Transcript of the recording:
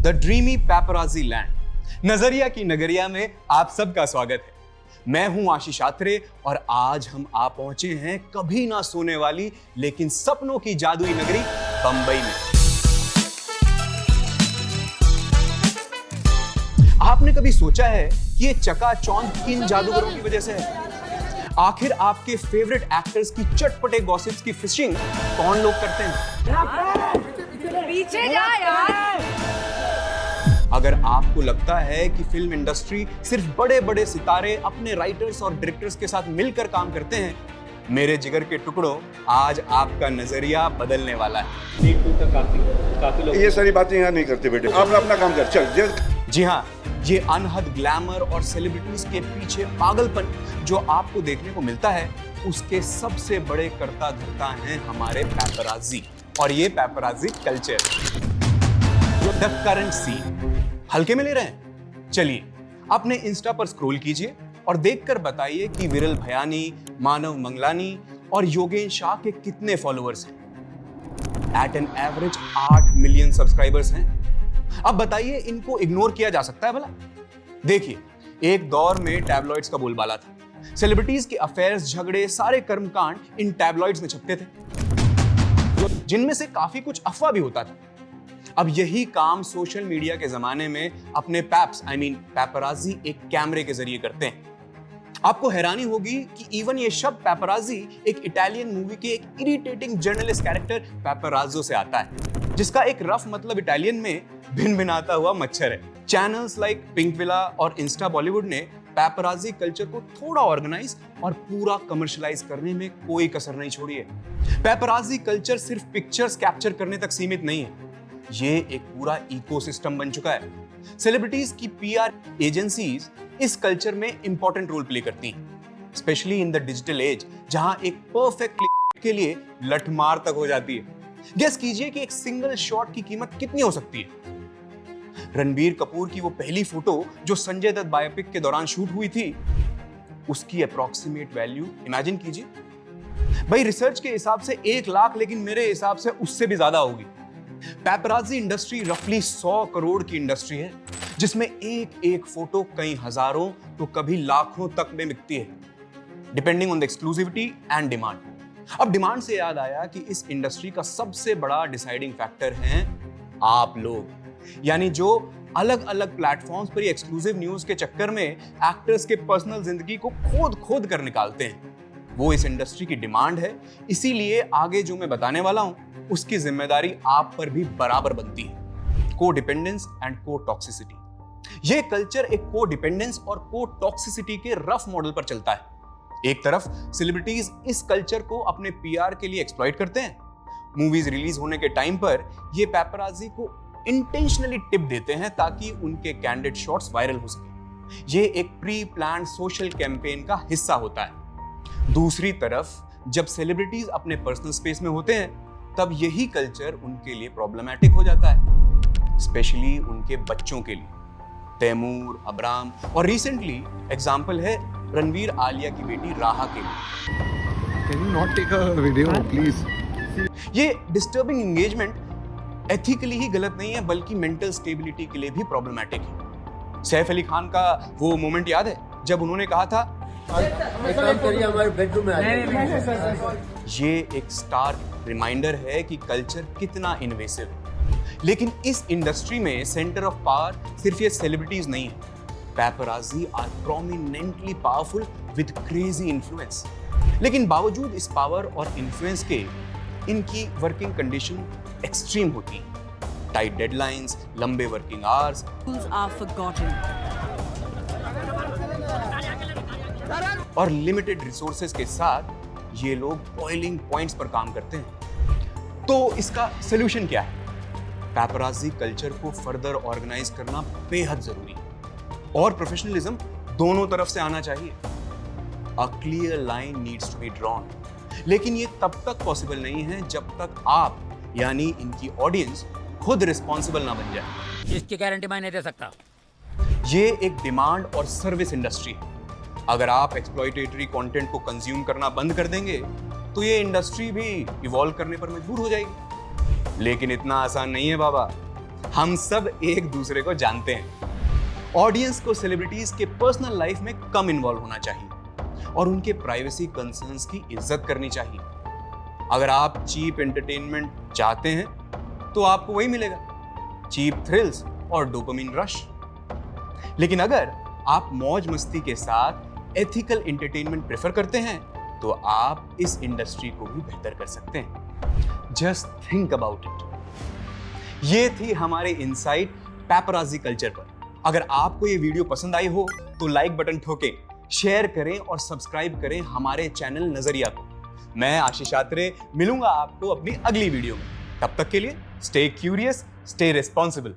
The dreamy paparazzi land नजरिया की नगरिया में आप सबका स्वागत है। मैं हूं आशीष आत्रे और आज हम आ पहुंचे हैं कभी ना सोने वाली लेकिन सपनों की जादुई नगरी बंबई में। आपने कभी सोचा है कि ये चकाचौंध किन जादूगरों की वजह से है? आखिर आपके फेवरेट एक्टर्स की चटपटे गॉसिप्स की फिशिंग कौन लोग करते हैं? पीछे जा यार। अगर आपको लगता है कि फिल्म इंडस्ट्री सिर्फ बड़े बड़े सितारे अपने राइटर्स और डायरेक्टर्स के साथ मिलकर काम करते हैं, मेरे जिगर के टुकड़ों, आज आपका नजरिया बदलने वाला है। काफी लोग ये सारी बातें यहाँ नहीं करते बेटे, आप अपना काम कर चल। जी हाँ, ये अनहद ग्लैमर और सेलिब्रिटीज के पीछे पागलपन जो आपको देखने को मिलता है, उसके सबसे बड़े कर्ता धर्ता हैं हमारे पैपराजी और ये paparazzi culture. The current scene हल्के में ले रहे हैं? चलिए अपने इंस्टा पर स्क्रॉल कीजिए और देखकर बताइए कि विरल भयानी, मानव मंगलानी और योगेश शाह के कितने फॉलोअर्स हैं। At an average 8 million subscribers हैं। अब बताइए, इनको इग्नोर किया जा सकता है भला? देखिए, एक दौर में टैबलॉइड्स का बोलबाला था। सेलिब्रिटीज के अफेयर्स, झगड़े, सारे कर्मकांड इन टैबलॉइड्स में छपते थे, जिनमें से काफी कुछ अफवाह भी होता था। अब यही काम सोशल मीडिया के जमाने में अपने पैपराजी एक कैमरे के जरिए करते हैं। आपको हैरानी होगी कि इवन ये शब्द पैपराजी एक इटालियन मूवी के एक इरिटेटिंग जर्नलिस्ट कैरेक्टर पैपराजो से आता है, जिसका एक रफ मतलब इटालियन में भिनभिनाता हुआ मच्छर है। चैनल्स लाइक पिंक विला और इंस्टा बॉलीवुड ने पैपराजी कल्चर को थोड़ा ऑर्गेनाइज और पूरा कमर्शियलाइज करने में कोई कसर नहीं छोड़ी है। पैपराजी कल्चर सिर्फ पिक्चर्स कैप्चर करने तक सीमित नहीं है, ये एक पूरा इकोसिस्टम बन चुका है। सेलिब्रिटीज की पीआर एजेंसीज इस कल्चर में इंपॉर्टेंट रोल प्ले करती हैं, specially in the digital age, जहां एक परफेक्ट क्लिक के लिए लठमार तक हो जाती है। गेस कीजिए कि एक सिंगल शॉट की कीमत कितनी हो सकती है? रणबीर कपूर की वो पहली फोटो जो संजय दत्त बायोपिक के दौरान शूट हुई थी, उसकी अप्रॉक्सीमेट वैल्यू इमेजिन कीजिए। भाई, रिसर्च के हिसाब से 1 लाख, लेकिन मेरे हिसाब से उससे भी ज्यादा होगी। पैपराजी इंडस्ट्री रफली 100 करोड़ की इंडस्ट्री है, जिसमें एक एक फोटो कई हजारों तो कभी लाखों तक में बिकती है, depending on the exclusivity and demand. अब डिमांड से याद आया कि इस इंडस्ट्री का सबसे बड़ा डिसाइडिंग फैक्टर हैं आप लोग, यानी जो अलग अलग प्लेटफॉर्म्स पर एक्सक्लूसिव न्यूज के चक्कर में एक्टर्स के पर्सनल जिंदगी को खोद कर निकालते हैं। वो इस इंडस्ट्री की डिमांड है, इसीलिए आगे जो मैं बताने वाला हूं उसकी जिम्मेदारी आप पर भी बराबर बनती है। को डिपेंडेंस एंड को टॉक्सिसिटी। ये कल्चर एक को डिपेंडेंस और को टॉक्सिसिटी के रफ मॉडल पर चलता है। एक तरफ सेलिब्रिटीज इस कल्चर को अपने पीआर के लिए एक्सप्लॉइट करते हैं। मूवीज रिलीज होने के टाइम पर ये पैपराजी को इंटेंशनली टिप देते हैं ताकि उनके कैंडिड शॉट्स वायरल हो सके। ये एक प्री प्लान सोशल कैंपेन का हिस्सा होता है। दूसरी तरफ जब सेलिब्रिटीज अपने पर्सनल स्पेस में होते हैं, तब यही कल्चर उनके लिए प्रॉब्लमैटिक हो जाता है, स्पेशली उनके बच्चों के लिए। तैमूर, अबराम और रिसेंटली एग्जांपल है रणवीर आलिया की बेटी राहा के लिए। Can you not take a video, please? ये डिस्टर्बिंग एंगेजमेंट एथिकली ही गलत नहीं है, बल्कि मेंटल स्टेबिलिटी के लिए भी प्रॉब्लमैटिक है। सैफ अली खान का वो मोमेंट याद है जब उन्होंने कहा था, एक काम करिए हमारे बेडरूम में आ जाइए। ये एक स्टार्क रिमाइंडर है कि कल्चर कितना इन्वेसिव है। लेकिन इस इंडस्ट्री में सेंटर ऑफ पावर सिर्फ ये सेलिब्रिटीज नहीं है। Paparazzi are prominently powerful with crazy influence. लेकिन बावजूद इस पावर और इन्फ्लुएंस के, इनकी वर्किंग कंडीशन एक्सट्रीम होती है। टाइट डेडलाइंस, लंबे वर्किंग आवर्स और लिमिटेड रिसोर्सेज के साथ ये लोग बॉइलिंग पॉइंट्स पर काम करते हैं। तो इसका सॉल्यूशन क्या है? पैपराजी कल्चर को फर्दर ऑर्गेनाइज करना बेहद जरूरी है और प्रोफेशनलिज्म दोनों तरफ से आना चाहिए। A clear line needs to be drawn, लेकिन ये तब तक पॉसिबल नहीं है जब तक आप, यानी इनकी ऑडियंस, खुद रिस्पॉन्सिबल ना बन जाए। इसकी गारंटी मैं नहीं दे सकता। ये एक डिमांड और सर्विस इंडस्ट्री है। अगर आप एक्सप्लॉइटेटरी कंटेंट को कंज्यूम करना बंद कर देंगे तो ये इंडस्ट्री भी इवॉल्व करने पर मजबूर हो जाएगी। लेकिन इतना आसान नहीं है बाबा। हम सब एक दूसरे को जानते हैं। ऑडियंस को सेलिब्रिटीज के पर्सनल लाइफ में कम इन्वॉल्व होना चाहिए और उनके प्राइवेसी कंसर्न्स की इज्जत करनी चाहिए। अगर आप चीप एंटरटेनमेंट चाहते हैं तो आपको वही मिलेगा, चीप थ्रिल्स और डोपामिन रश। लेकिन अगर आप मौज मस्ती के साथ एथिकल एंटरटेनमेंट प्रेफर करते हैं तो आप इस इंडस्ट्री को भी बेहतर कर सकते हैं। Just think about it. ये थी हमारे इनसाइट पैपराजी कल्चर पर। अगर आपको ये वीडियो पसंद आई हो तो लाइक बटन ठोकें, शेयर करें और सब्सक्राइब करें हमारे चैनल नजरिया को। मैं आशीष आत्रे मिलूंगा आपको अपनी अगली वीडियो में। तब तक के लिए स्टे क्यूरियस, स्टे रिस्पॉन्सिबल।